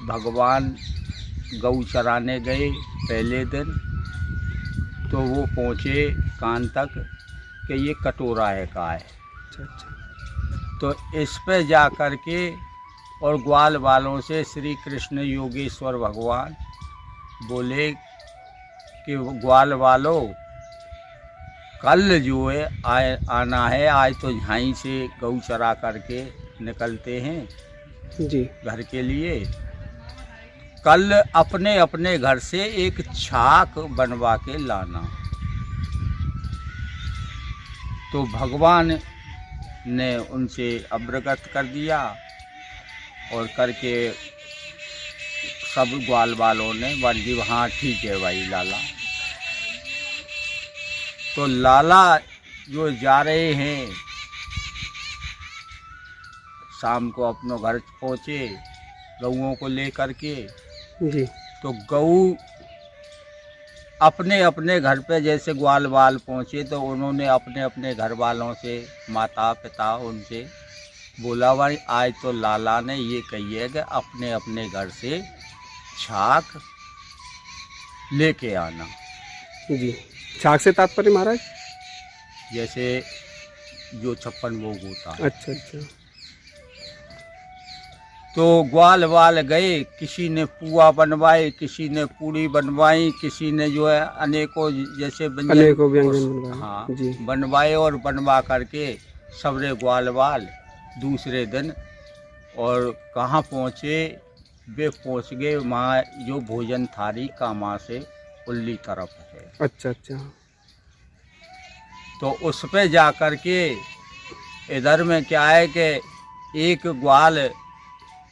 भगवान गऊ चराने गए पहले दिन, तो वो पहुँचे कान तक कि ये कटोरा है का है। अच्छा। तो इस पे जा कर के और ग्वाल वालों से श्री कृष्ण योगेश्वर भगवान बोले कि ग्वाल वालों, कल जो है आना है, आज तो झाई से गऊ चरा करके निकलते हैं जी। घर के लिए। कल अपने अपने घर से एक छाक बनवा के लाना। तो भगवान ने उनसे अवगत कर दिया और करके सब ग्वाल वालों ने बोल दी हाँ ठीक है भाई लाला। तो लाला जो जा रहे हैं, शाम को अपने घर पहुँचे गऊओं को लेकर के। जी। तो गऊ अपने अपने घर पे जैसे ग्वाल वाल पहुँचे तो उन्होंने अपने अपने घर वालों से, माता पिता, उनसे बोला भाई आज तो लाला ने ये कही है कि अपने अपने घर से छाक लेके आना। जी। छाक से तात्पर्य महाराज? जैसे जो 56 भोग होता है। अच्छा अच्छा। तो ग्वाल वाल गए, किसी ने पुआ बनवाए, किसी ने पूड़ी बनवाई, किसी ने जो है अनेकों जैसे अनेकों व्यंजन बनवाए। हाँ जी। बनवाए और बनवा करके सबरे ग्वाल वाल दूसरे दिन और कहाँ पहुँचे, वे पहुँच गए वहाँ जो भोजन थाली कामा से उल्ली तरफ है। अच्छा अच्छा। तो उस पे जा कर के इधर में क्या है कि एक ग्वाल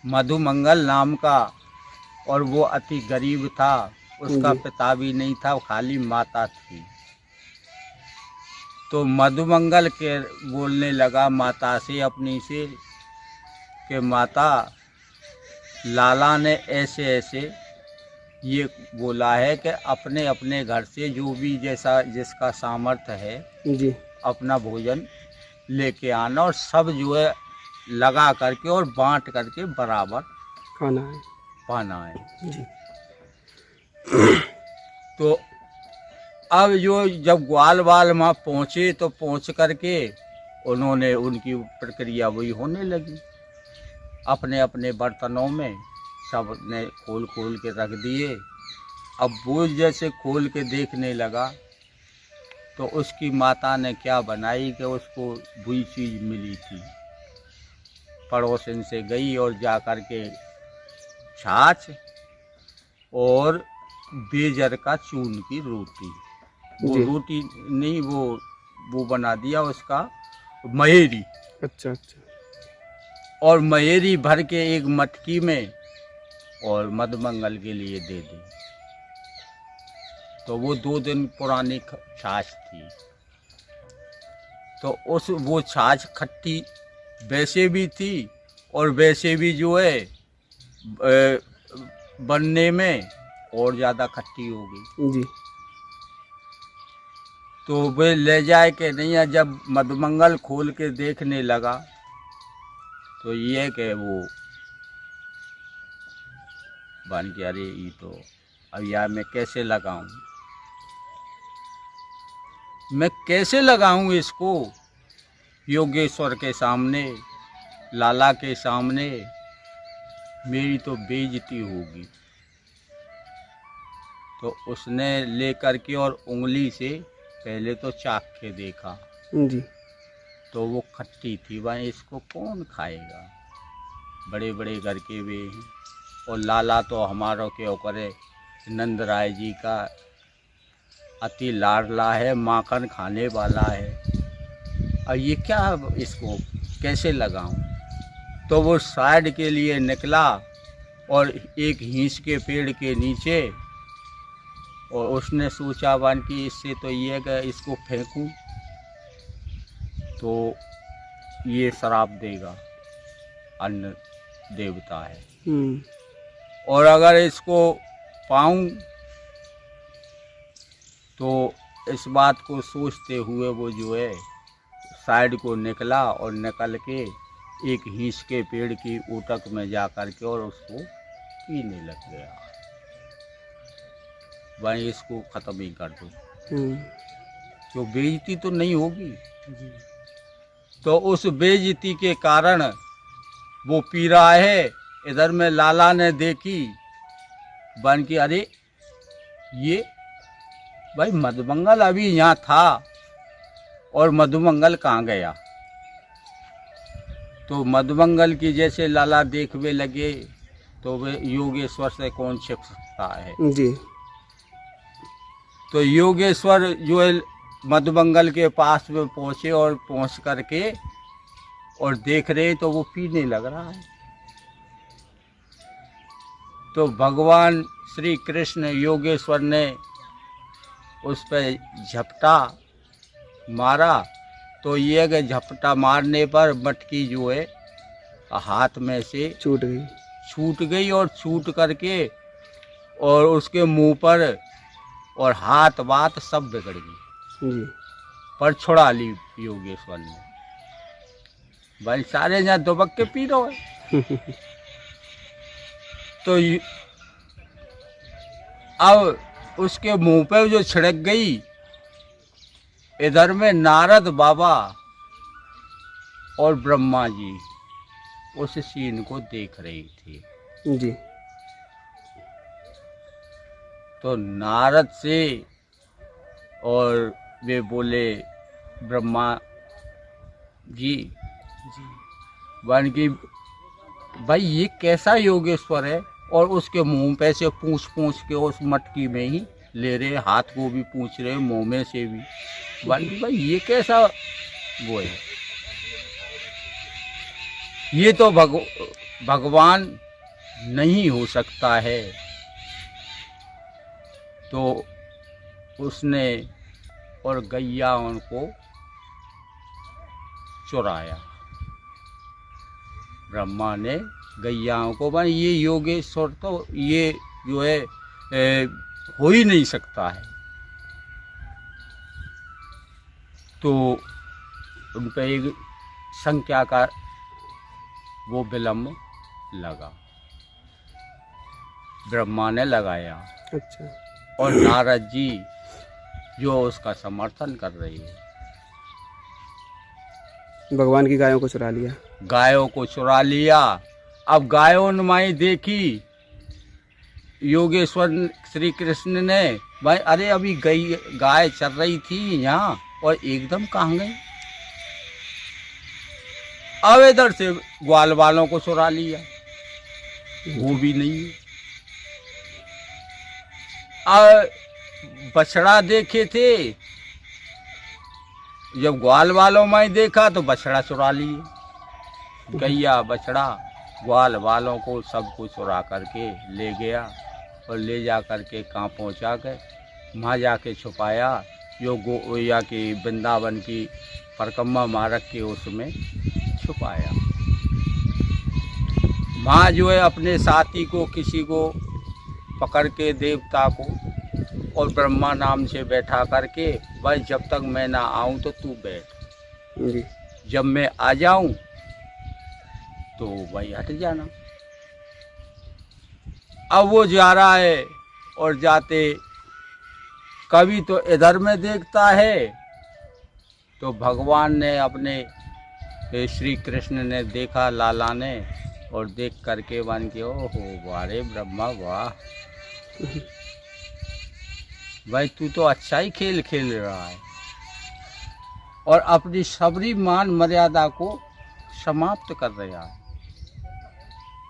मधुमंगल नाम का, और वो अति गरीब था, उसका जी। पिता भी नहीं था, खाली माता थी। तो मधुमंगल के बोलने लगा माता से अपनी से कि माता, लाला ने ऐसे ऐसे ये बोला है कि अपने अपने घर से जो भी जैसा जिसका सामर्थ्य है जी। अपना भोजन लेके आना और सब जो है लगा करके और बांट करके बराबर खाना है, पाना है। जी। तो अब जो जब ग्वाल वाल वहाँ पहुँचे तो पहुँच करके उन्होंने उनकी प्रक्रिया वही होने लगी, अपने अपने बर्तनों में सब ने खोल खोल के रख दिए। अब वो जैसे खोल के देखने लगा तो उसकी माता ने क्या बनाई कि उसको बुरी चीज़ मिली थी, पड़ोसन से गई और जा कर के छाछ और बेजर का चून की रोटी, वो रोटी नहीं वो बना दिया उसका महेरी। अच्छा अच्छा। और महेरी भर के एक मटकी में और मधुमंगल के लिए दे दी। तो वो 2 दिन पुरानी छाछ थी। तो वो छाछ खट्टी वैसे भी थी और वैसे भी जो है बनने में और ज़्यादा खट्टी हो गई। जी। तो वे ले जाए कि नहीं है, जब मधुमंगल खोल के देखने लगा तो ये कि वो बन गया, अरे ये तो अब यार मैं कैसे लगाऊं, मैं कैसे लगाऊं इसको योगेश्वर के सामने, लाला के सामने, मेरी तो बेइज्जती होगी। तो उसने ले करके और उंगली से पहले तो चाक के देखा जी। तो वो खट्टी थी, भाई इसको कौन खाएगा, बड़े बड़े घर के वे हैं और लाला तो हमारों के ऊपर नंद राय जी का अति लाडला है, माखन खाने वाला है, और ये क्या इसको कैसे लगाऊं। तो वो साइड के लिए निकला और एक हींस के पेड़ के नीचे, और उसने सोचा बन कि इससे तो ये कि इसको फेंकूं तो ये श्राप देगा, अन्न देवता है, और अगर इसको पाऊं तो इस बात को सोचते हुए वो जो है साइड को निकला और निकल के एक हीस के पेड़ की ऊतक में जा कर के और उसको पीने लग गया। भाई इसको खत्म ही कर दो, जो बेइज्जती तो नहीं होगी। तो उस बेइज्जती के कारण वो पी रहा है। इधर में लाला ने देखी बन की, अरे ये भाई मधुमंगल अभी यहाँ था और मधुमंगल कहाँ गया। तो मधुमंगल की जैसे लाला देखने लगे तो वे योगेश्वर से कौन छिप सकता है जी। तो योगेश्वर जो है मधुमंगल के पास में पहुँचे और पहुँच करके और देख रहे तो वो पीने लग रहा है। तो भगवान श्री कृष्ण योगेश्वर ने उस पर झपटा मारा। तो ये कि झपटा मारने पर मटकी जो है हाथ में से छूट गई और छूट करके और उसके मुंह पर और हाथ बात सब बिगड़ गई। पर छुड़ा ली योगेश्वर ने। भाई सारे यहाँ दुबक के पी रहे है। तो अब उसके मुंह पे जो छिड़क गई, इधर में नारद बाबा और ब्रह्मा जी उस सीन को देख रही थी जी। तो नारद से और वे बोले ब्रह्मा जी बन की भाई ये कैसा योगेश्वर है, और उसके मुंह पे से पूछ के उस मटकी में ही ले रहे, हाथ को भी पूछ रहे, मुंह में से भी। बन की भाई ये कैसा वो है, ये तो भगवान नहीं हो सकता है। तो उसने और गैया उनको चुराया। ब्रह्मा ने गैयाओं को भाई ये योगेश्वर तो ये जो है हो ही नहीं सकता है। तो उन पर एक संख्या का वो विलम्ब लगा, ब्रह्मा ने लगाया। अच्छा। और नारद जी जो उसका समर्थन कर रही है। भगवान की गायों को चुरा लिया। गायों को चुरा लिया। अब गायों ने माई देखी योगेश्वर श्री कृष्ण ने, भाई अरे अभी गाय चल रही थी यहाँ और एकदम कहाँ गई। अब इधर से ग्वाल वालों को चुरा लिया, वो भी नहीं है। बछड़ा देखे थे, जब ग्वाल वालों में देखा तो बछड़ा चुरा लिए। गैया बछड़ा ग्वाल वालों को सबको चुरा करके ले गया और ले जा करके कहाँ पहुँचा के वहाँ जाके छुपाया, जो गोया की वृंदावन की परिक्रमा मार्ग के उसमें छुपाया। वहाँ जो है अपने साथी को किसी को पकड़ के देवता को और ब्रह्मा नाम से बैठा करके, भाई जब तक मैं ना आऊं तो तू बैठ जी, जब मैं आ जाऊं तो भाई हट जाना। अब वो जा रहा है और जाते कभी तो इधर में देखता है तो भगवान ने अपने श्री कृष्ण ने देखा, लाला ने, और देख करके बन के ओहो वारे ब्रह्मा वाह भाई तू तो अच्छा ही खेल खेल रहा है और अपनी सबरी मान मर्यादा को समाप्त कर रहा है।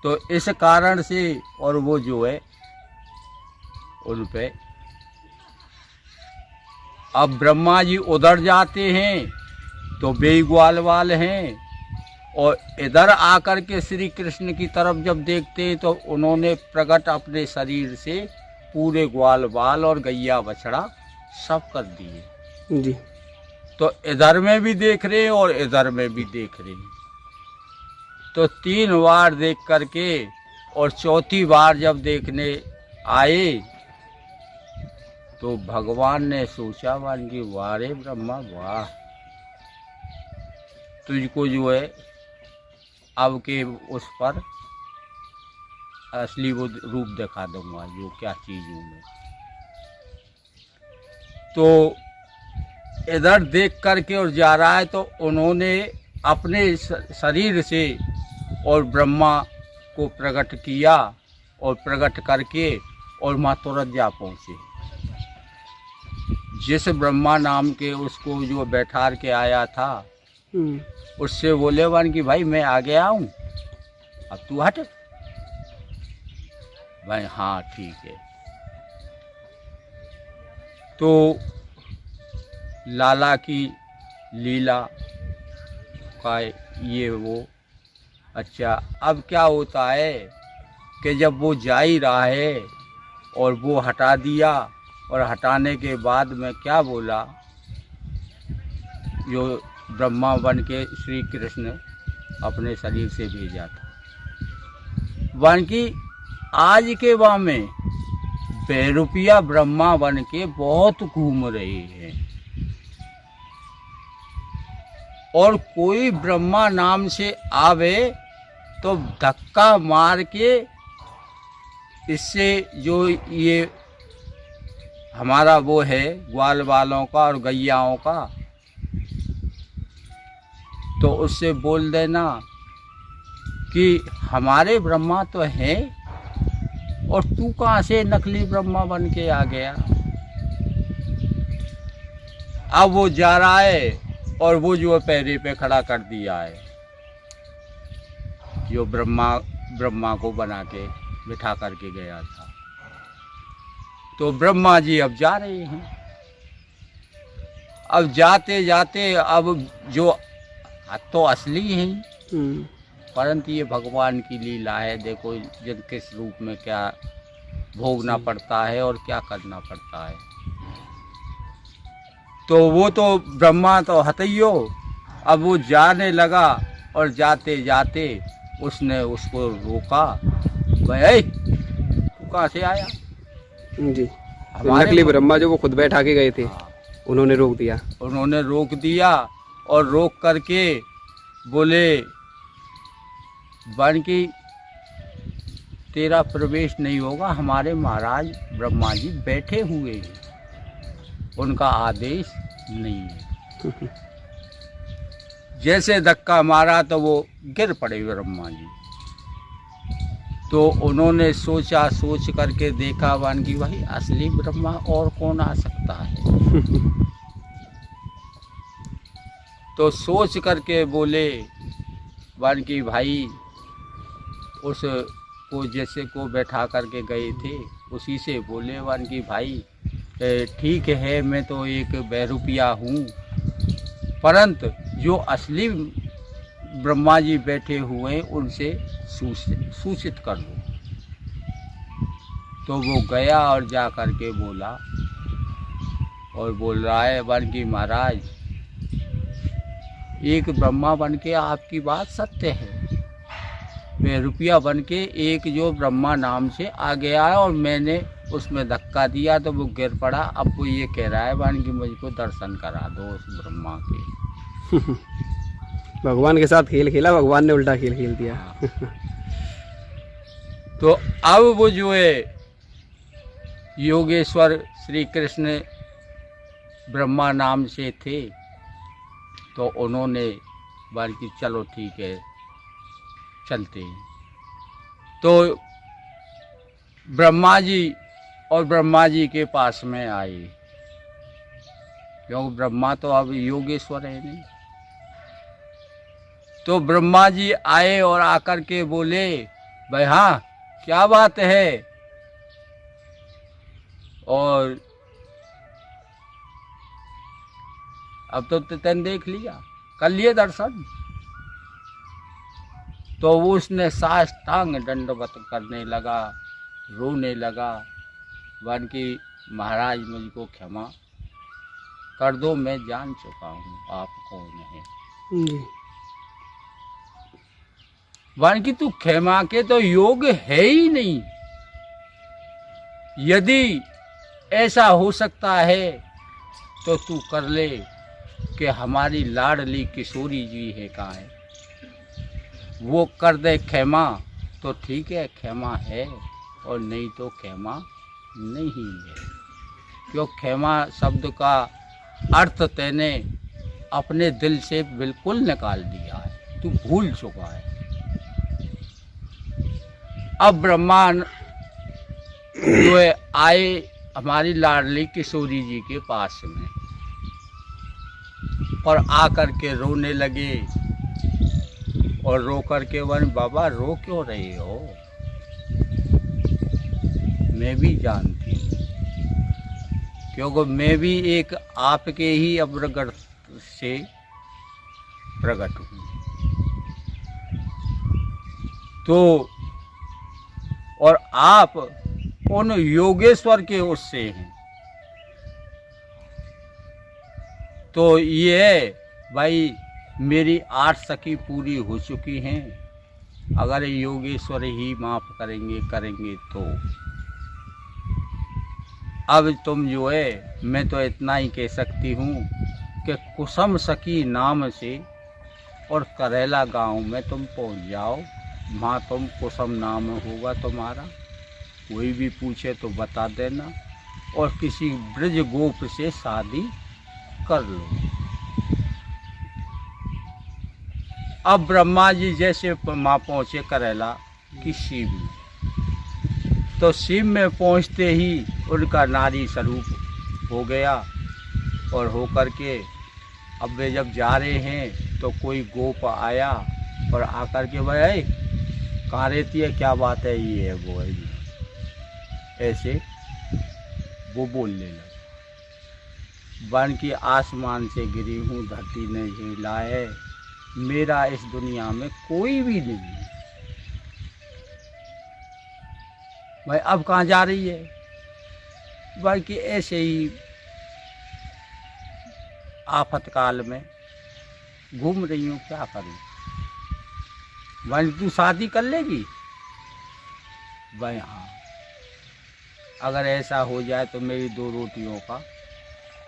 तो इस कारण से और वो जो है उन पे अब ब्रह्मा जी उधर जाते हैं तो बेग्वाल वाल हैं, और इधर आकर के श्री कृष्ण की तरफ जब देखते हैं तो उन्होंने प्रकट अपने शरीर से पूरे ग्वाल बाल और गैया बछड़ा सब कर दिए जी। तो इधर में भी देख रहे हैं और इधर में भी देख रहे हैं। तो 3 बार देख करके और चौथी बार जब देखने आए तो भगवान ने सोचा मान की वारे ब्रह्मा वाह, तुझको जो है अब के उस पर असली वो रूप दिखा दूंगा जो क्या चीज हूँ मैं। तो इधर देख करके और जा रहा है, तो उन्होंने अपने शरीर से और ब्रह्मा को प्रकट किया और प्रकट करके और माँ तुरंत जा पहुँचे। जिस ब्रह्मा नाम के उसको जो बैठार के आया था उससे बोले वन कि भाई मैं आ गया हूँ, अब तू हट। भाई हाँ ठीक है। तो लाला की लीला का ये वो। अच्छा, अब क्या होता है कि जब वो जा ही रहा है और वो हटा दिया, और हटाने के बाद में क्या बोला, जो ब्रह्मा बन के श्री कृष्ण अपने शरीर से भेजा था, वन की आज के वाह में बेरुपिया ब्रह्मा बन के बहुत घूम रहे हैं, और कोई ब्रह्मा नाम से आवे तो धक्का मार के इससे जो ये हमारा वो है ग्वाल वालों का और गैयाओं का, तो उससे बोल देना कि हमारे ब्रह्मा तो हैं और तू कहाँ से नकली ब्रह्मा बन के आ गया। अब वो जा रहा है और वो जो पैरे पे खड़ा कर दिया है, जो ब्रह्मा को बना के बिठा करके गया था। तो ब्रह्मा जी अब जा रहे हैं। अब जाते जाते अब जो तो असली हैं, परंतु ये भगवान की लीला है। देखो जिन किस रूप में क्या भोगना पड़ता है और क्या करना पड़ता है। तो वो तो ब्रह्मा तो हतइयो, अब वो जाने लगा और जाते जाते उसने उसको रोका, भाई तू कहाँ से आया। जी, नकली ब्रह्मा जो वो खुद बैठा के गए थे, उन्होंने रोक दिया। उन्होंने रोक दिया और रोक करके बोले बन की तेरा प्रवेश नहीं होगा, हमारे महाराज ब्रह्मा जी बैठे हुए हैं, उनका आदेश नहीं है। जैसे धक्का मारा तो वो गिर पड़े ब्रह्मा जी। तो उन्होंने सोच करके देखा वन की भाई असली ब्रह्मा और कौन आ सकता है। तो सोच करके बोले वन की भाई उस को जैसे को बैठा करके गए थे उसी से बोले वन की भाई ठीक है मैं तो एक बेरुपिया हूँ, परंतु जो असली ब्रह्मा जी बैठे हुए हैं उनसे सूचित कर दो। तो वो गया और जा कर के बोला और बोल रहा है वन की महाराज एक ब्रह्मा बन के आपकी बात सत्य है, मैं रुपया बन के एक जो ब्रह्मा नाम से आ गया है और मैंने उसमें धक्का दिया तो वो गिर पड़ा। अब वो ये कह रहा है वन की मुझको दर्शन करा दो उस ब्रह्मा के। भगवान के साथ खेल खेला, भगवान ने उल्टा खेल खेल दिया। तो अब वो जो है योगेश्वर श्री कृष्ण ब्रह्मा नाम से थे, तो उन्होंने बार की चलो ठीक है चलते हैं। तो ब्रह्मा जी और ब्रह्मा जी के पास में आए, क्योंकि ब्रह्मा तो अब योगेश्वर है नहीं। तो ब्रह्मा जी आए और आकर के बोले भाई हाँ क्या बात है, और अब तो तेन देख लिया, कर लिए दर्शन। तो उसने साष्टांग दंडवत करने लगा, रोने लगा वन की महाराज मुझको क्षमा कर दो, मैं जान चुका हूँ आप कौन है। जी। वन की तू क्षमा के तो योग है ही नहीं। यदि ऐसा हो सकता है तो तू कर ले कि हमारी लाडली किशोरी जी है कहाँ है, वो कर दे क्षमा तो ठीक है, क्षमा है, और नहीं तो क्षमा नहीं है। क्यों क्षमा शब्द का अर्थ तेने अपने दिल से बिल्कुल निकाल दिया है, तू भूल चुका है। अब ब्रह्मा जो है आए हमारी लाडली किशोरी जी के पास में, और आकर के रोने लगे, और रो करके वन बाबा रो क्यों रहे हो, मैं भी जानती हूँ, क्योंकि मैं भी एक आपके ही अवगत से प्रकट हूँ। तो और आप उन योगेश्वर के उससे हैं, तो ये भाई मेरी 8 सखी पूरी हो चुकी हैं, अगर योगेश्वर ही माफ करेंगे तो अब तुम जो है, मैं तो इतना ही कह सकती हूँ कि कुसुम सखी नाम से और करेला गांव में तुम पहुँच जाओ, वहाँ तुम कुसुम नाम होगा तुम्हारा, कोई भी पूछे तो बता देना, और किसी ब्रज गोप से शादी कर लो। अब ब्रह्मा जी जैसे वहाँ पहुँचे करेला की शिव में, तो शिव में पहुँचते ही उनका नारी स्वरूप हो गया, और हो करके अब वे जब जा रहे हैं तो कोई गोप आया और आकर के भाई कहाँ रहती है, क्या बात है, ये है वो है, ये ऐसे वो बोलने लगे। बन की आसमान से गिरी हूँ, धरती ने झेला है, मेरा इस दुनिया में कोई भी नहीं है। भाई अब कहाँ जा रही है, बल्कि ऐसे ही आफतकाल में घूम रही हूँ, क्या करूँ। भाई तू शादी कर लेगी, भाई हाँ, अगर ऐसा हो जाए तो मेरी 2 रोटियों का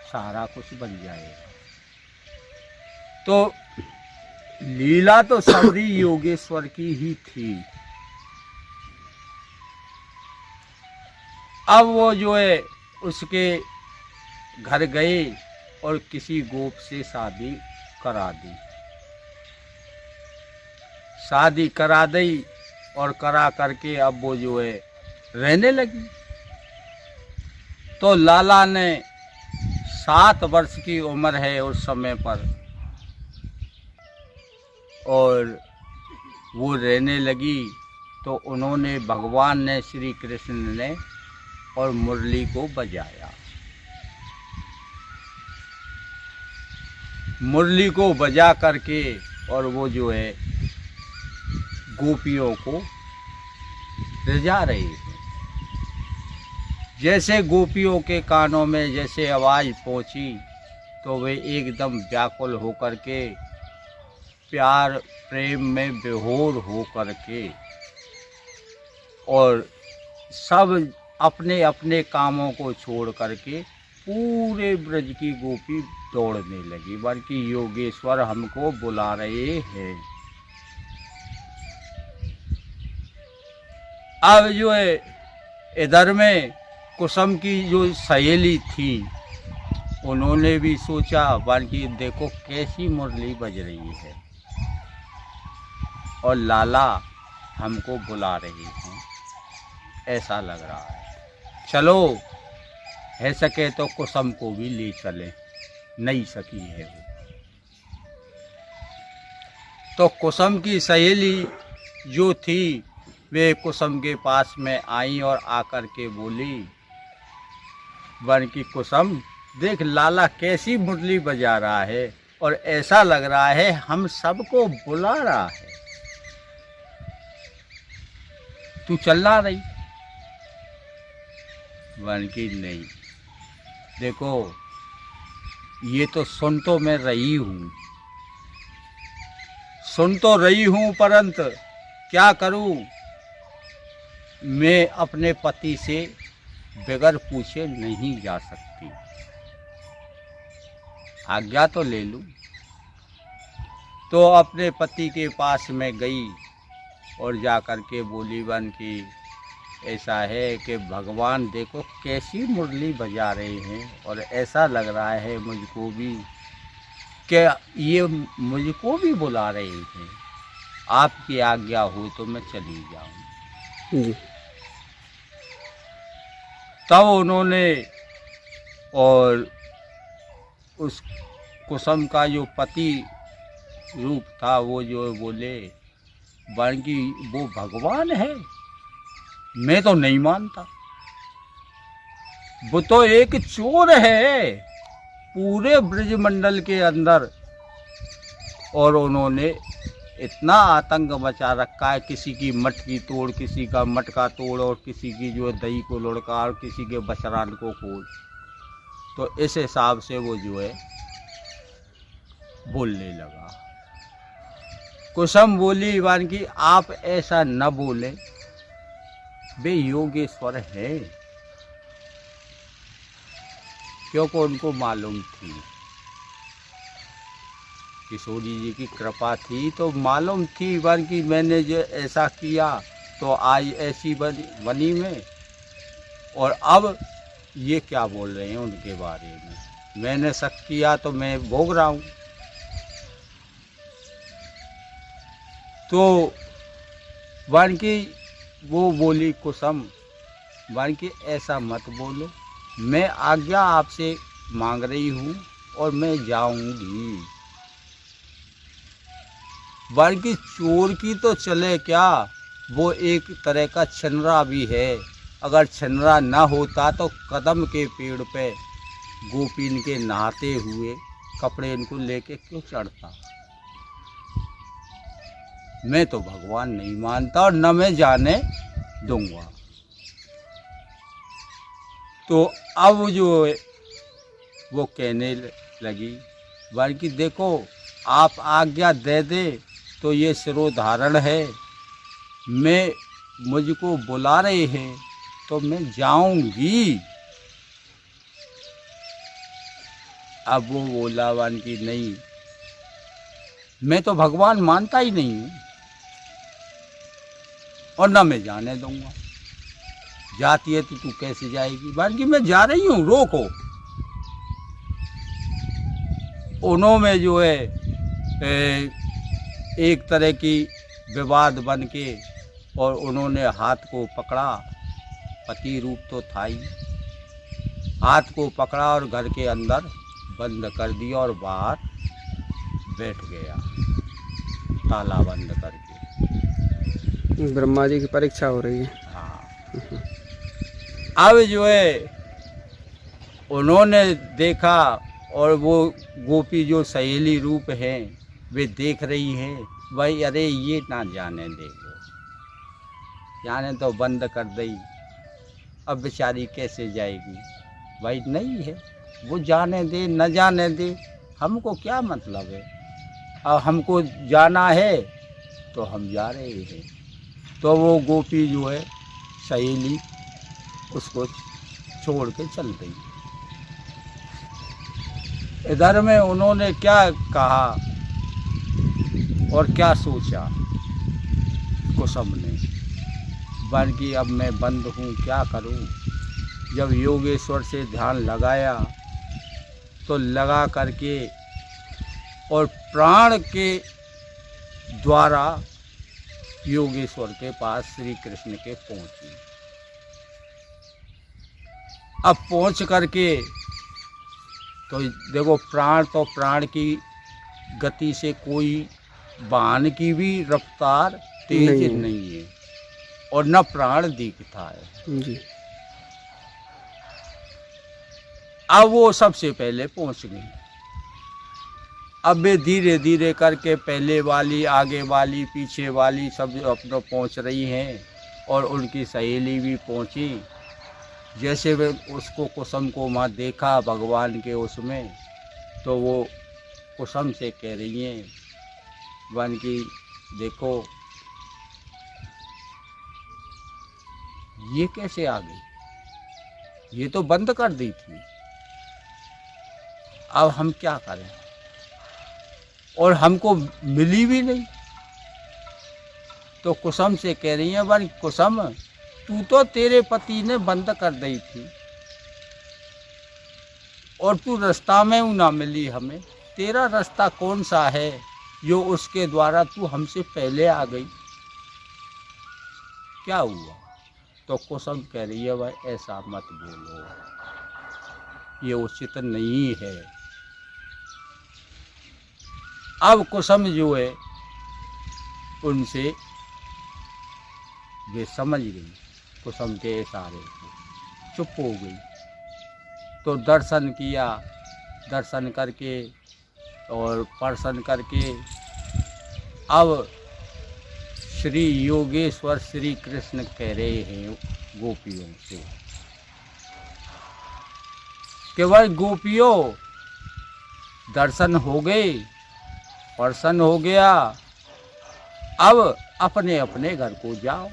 सारा कुछ बन जाएगा। तो लीला तो सबरी योगेश्वर की ही थी। अब वो जो है उसके घर गए और किसी गोप से शादी करा दी, शादी करा दी, और करा करके अब वो जो है रहने लगी। तो लाला ने 7 वर्ष की उम्र है उस समय पर, और वो रहने लगी। तो उन्होंने भगवान ने श्री कृष्ण ने और मुरली को बजाया, मुरली को बजा करके, और वो जो है गोपियों को रिझा रही है। जैसे गोपियों के कानों में जैसे आवाज़ पहुंची तो वे एकदम व्याकुल होकर के, प्यार प्रेम में विभोर होकर के, और सब अपने अपने कामों को छोड़ करके पूरे ब्रज की गोपी दौड़ने लगी, बल्कि योगेश्वर हमको बुला रहे हैं। अब जो है इधर में कुसुम की जो सहेली थी, उन्होंने भी सोचा, बल्कि देखो कैसी मुरली बज रही है, और लाला हमको बुला रहे हैं, ऐसा लग रहा है, चलो है सके तो कुसुम को भी ले चले, नई सखी है वो। तो कुसुम की सहेली जो थी वे कुसुम के पास में आई और आकर के बोली, वन की कुसुम देख लाला कैसी मुरली बजा रहा है, और ऐसा लग रहा है हम सबको बुला रहा है, तू चलना रही। वन की नहीं, देखो ये तो सुन तो मैं रही हूँ, सुन तो रही हूँ, परंतु क्या करूँ, मैं अपने पति से बगैर पूछे नहीं जा सकती, आज्ञा तो ले लूँ। तो अपने पति के पास में गई और जा कर के बोली बन की ऐसा है कि भगवान देखो कैसी मुरली बजा रहे हैं और ऐसा लग रहा है मुझको भी कि ये मुझको भी बुला रहे हैं, आपकी आज्ञा हो तो मैं चली जाऊं। जी। तब उन्होंने और उस कुसुम का जो पति रूप था वो जो बोले बाकी वो भगवान है, मैं तो नहीं मानता, वो तो एक चोर है पूरे ब्रजमंडल के अंदर। और उन्होंने इतना आतंक मचा रखा है, किसी की मटकी तोड़, किसी का मटका तोड़, और किसी की जो है दही को लुढ़का, और किसी के बचरान को खोल। तो इस हिसाब से वो जो है बोलने लगा। कुसुम बोली बान की आप ऐसा न बोले, वे योगेश्वर है, क्योंकि उनको मालूम थी किशोरी जी की कृपा थी, तो मालूम थी बान की मैंने जो ऐसा किया तो आज ऐसी बनी में, और अब ये क्या बोल रहे हैं उनके बारे में, मैंने शक किया तो मैं भोग रहा हूँ। तो बानकी वो बोली कुसुम बानकी ऐसा मत बोलो, मैं आज्ञा आपसे मांग रही हूँ और मैं जाऊंगी। बानकी चोर की तो चले क्या, वो एक तरह का छनरा भी है, अगर छनरा ना होता तो कदम के पेड़ पे गोपी इनके नहाते हुए कपड़े इनको लेके क्यों चढ़ता। मैं तो भगवान नहीं मानता और न मैं जाने दूंगा। तो अब जो वो कहने लगी बाकी देखो आप आज्ञा दे दे तो ये सिरोधारण है, मैं मुझको बुला रहे हैं तो मैं जाऊंगी। अब वो बोला वन की नहीं, मैं तो भगवान मानता ही नहीं हूँ और ना मैं जाने दूंगा। जाती है तो तू कैसे जाएगी, बाकी मैं जा रही हूँ, रोको। उन्होंने जो है एक तरह की विवाद बन के और उन्होंने हाथ को पकड़ा, पति रूप तो था ही, हाथ को पकड़ा और घर के अंदर बंद कर दिया और बाहर बैठ गया ताला बंद करके। ब्रह्मा जी की परीक्षा हो रही है। हाँ। अब जो है उन्होंने देखा और वो गोपी जो सहेली रूप हैं वे देख रही हैं, भाई अरे ये ना जाने देखो, जाने तो बंद कर दी, अब बेचारी कैसे जाएगी। भाई नहीं है, वो जाने दे न जाने दे, हमको क्या मतलब है, अब हमको जाना है तो हम जा रहे हैं। तो वो गोपी जो है सहेली उसको छोड़ के चल गई। इधर में उन्होंने क्या कहा और क्या सोचा कुसुम ने, बाकी अब मैं बंद हूँ क्या करूँ। जब योगेश्वर से ध्यान लगाया तो लगा करके और प्राण के द्वारा योगेश्वर के पास श्री कृष्ण के पहुँची। अब पहुँच करके तो देखो प्राण तो प्राण की गति से कोई वाहन की भी रफ्तार तेज नहीं है और न प्राण दिखता है जी। अब वो सबसे पहले पहुंच गई। अब वे धीरे धीरे करके पहले वाली, आगे वाली, पीछे वाली सब अपना पहुंच रही हैं और उनकी सहेली भी पहुंची। जैसे वे उसको कुसुम को वहाँ देखा भगवान के उसमें, तो वो कुसुम से कह रही हैं वन की देखो ये कैसे आ गई, ये तो बंद कर दी थी, अब हम क्या करें। और हमको मिली भी नहीं। तो कुसुम से कह रही है, भाई कुसुम, तू तो तेरे पति ने बंद कर दी थी और तू रास्ता में ना मिली हमें। तेरा रास्ता कौन सा है जो उसके द्वारा तू हमसे पहले आ गई? क्या हुआ? तो कुसुम कह रही है, भाई ऐसा मत बोलो, ये उचित नहीं है। अब कुसुम जो है उनसे वे समझ गई, कुसुम के इशारे को, चुप हो गई। तो दर्शन किया, दर्शन करके और प्रसन्न करके अब श्री योगेश्वर श्री कृष्ण कह रहे हैं गोपियों से कि भाई गोपियों, दर्शन हो गए, प्रसन्न हो गया, अब अपने अपने घर को जाओ।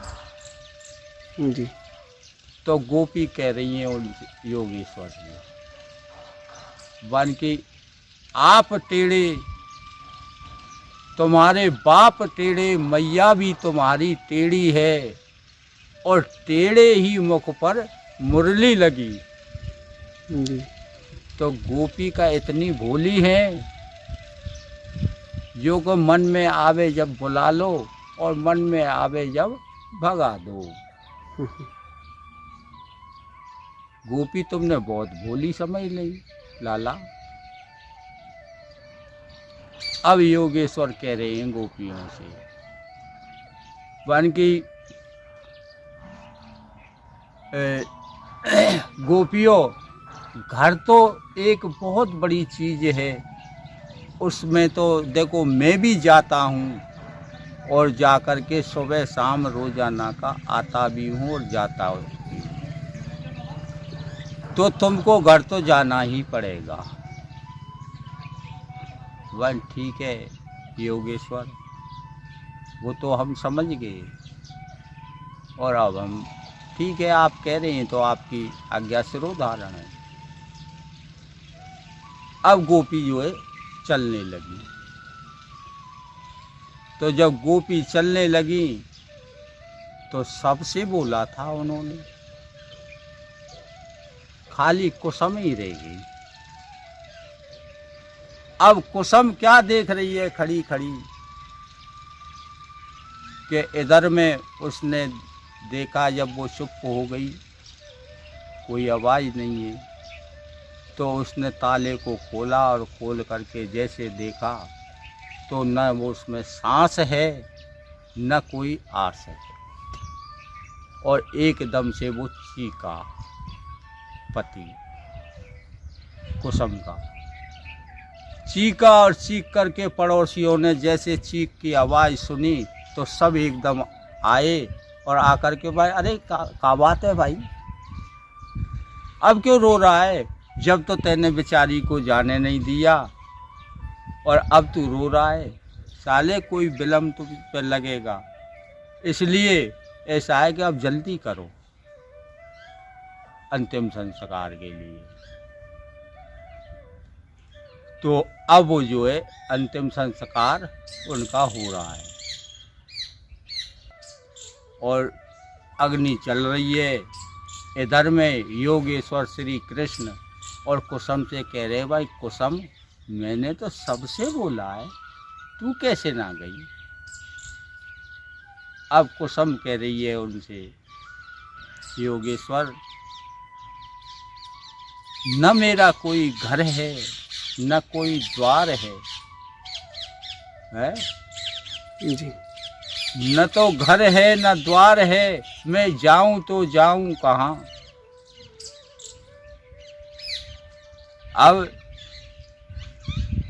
जी। तो गोपी कह रही हैं उन योगेश्वर जी, बन की आप टेढ़े, तुम्हारे बाप टेढ़े, मैया भी तुम्हारी टेढ़ी है और टेढ़े ही मुख पर मुरली लगी। जी। तो गोपी का इतनी भोली है, जो को मन में आवे जब बुला लो और मन में आवे जब भगा दो। गोपी तुमने बहुत भोली समझ ली लाला। अब योगेश्वर कह रहे हैं गोपियों से, वन की गोपियों, घर तो एक बहुत बड़ी चीज है, उसमें तो देखो मैं भी जाता हूँ और जाकर के सुबह शाम रोजाना का आता भी हूँ और जाता हूँ, तो तुमको घर तो जाना ही पड़ेगा। वन ठीक है योगेश्वर, वो तो हम समझ गए और अब हम ठीक है, आप कह रहे हैं तो आपकी आज्ञा सिरोधारण है। अब गोपी जो है चलने लगी। तो जब गोपी चलने लगी तो सबसे बोला था उन्होंने, खाली कुसुम ही रह गई। अब कुसुम क्या देख रही है खड़ी खड़ी कि इधर में उसने देखा, जब वो चुप हो गई, कोई आवाज़ नहीं है, तो उसने ताले को खोला और खोल करके जैसे देखा तो न वो उसमें सांस है न कोई आस है, और एकदम से वो चीखा, पति कुसुम का चीखा, और चीख करके पड़ोसियों ने जैसे चीख की आवाज़ सुनी तो सब एकदम आए और आकर के, भाई अरे क्या बात है भाई, अब क्यों रो रहा है? जब तो तेने बेचारी को जाने नहीं दिया और अब तू रो रहा है, साले कोई विलम्ब तुम पे लगेगा, इसलिए ऐसा है कि अब जल्दी करो अंतिम संस्कार के लिए। तो अब वो जो है अंतिम संस्कार उनका हो रहा है और अग्नि चल रही है। इधर में योगेश्वर श्री कृष्ण और कुसुम से कह रहे, भाई कुसुम, मैंने तो सबसे बोला है, तू कैसे ना गई? अब कुसुम कह रही है उनसे, योगेश्वर, न मेरा कोई घर है न कोई द्वार है, जी। न तो घर है न द्वार है, मैं जाऊं तो जाऊं कहाँ? अब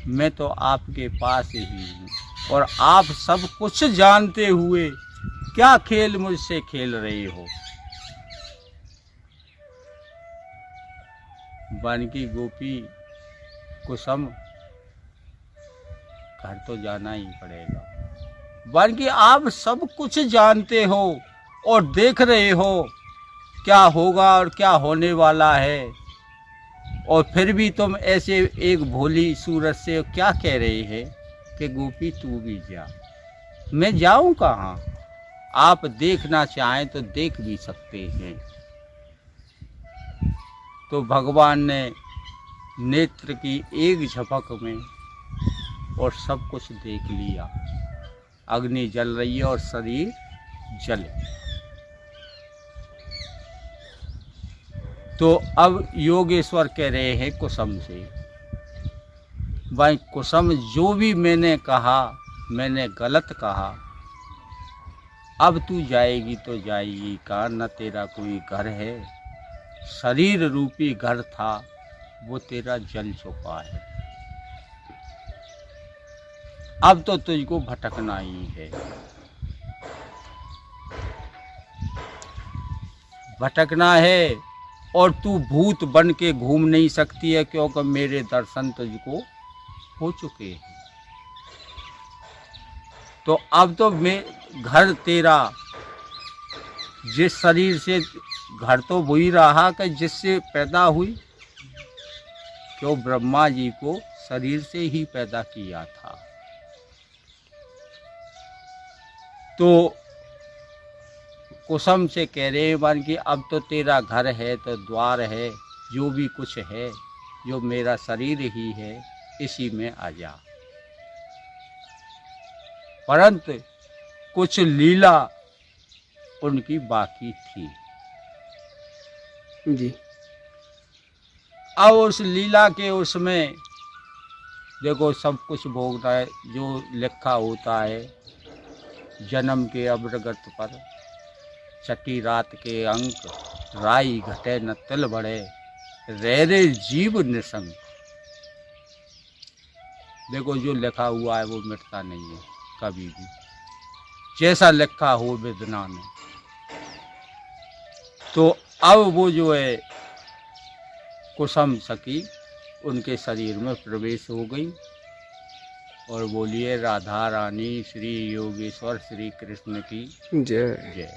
मैं तो आपके पास ही हूँ और आप सब कुछ जानते हुए क्या खेल मुझसे खेल रहे हो? बानकी गोपी, कुसुम, घर तो जाना ही पड़ेगा। बानकी आप सब कुछ जानते हो और देख रहे हो क्या होगा और क्या होने वाला है, और फिर भी तुम ऐसे एक भोली सूरत से क्या कह रहे हैं? कि गोपी तू भी जा। मैं जाऊं कहाँ? आप देखना चाहें तो देख भी सकते हैं। तो भगवान ने नेत्र की एक झपक में और सब कुछ देख लिया। अग्नि जल रही है और शरीर जले। तो अब योगेश्वर कह रहे हैं कुसुम से, भाई कुसुम, जो भी मैंने कहा मैंने गलत कहा। अब तू जाएगी तो जाएगी कहाँ? न तेरा कोई घर है। शरीर रूपी घर था वो तेरा जल चुका है। अब तो तुझको भटकना ही है। भटकना है और तू भूत बन के घूम नहीं सकती है, क्योंकि मेरे दर्शन तुझको हो चुके हैं। तो अब तो मैं घर तेरा, जिस शरीर से घर तो वही रहा कि जिससे पैदा हुई, क्यों ब्रह्मा जी को शरीर से ही पैदा किया था। तो कुसुम से कह रहे हैं मान कि अब तो तेरा घर है, तो द्वार है, जो भी कुछ है, जो मेरा शरीर ही है, इसी में आ जा। परंतु कुछ लीला उनकी बाकी थी जी। अब उस लीला के उसमें देखो सब कुछ भोगना है जो लिखा होता है। जन्म के अवरगत पर छठी रात के अंक, राई घटे न तिल बढ़े, रे रे जीव निसंग। देखो जो लिखा हुआ है वो मिटता नहीं है कभी भी, जैसा लिखा हो वेदना में। तो अब वो जो है कुसुम सखी उनके शरीर में प्रवेश हो गई। और बोलिए राधा रानी श्री योगेश्वर श्री कृष्ण की जय जय।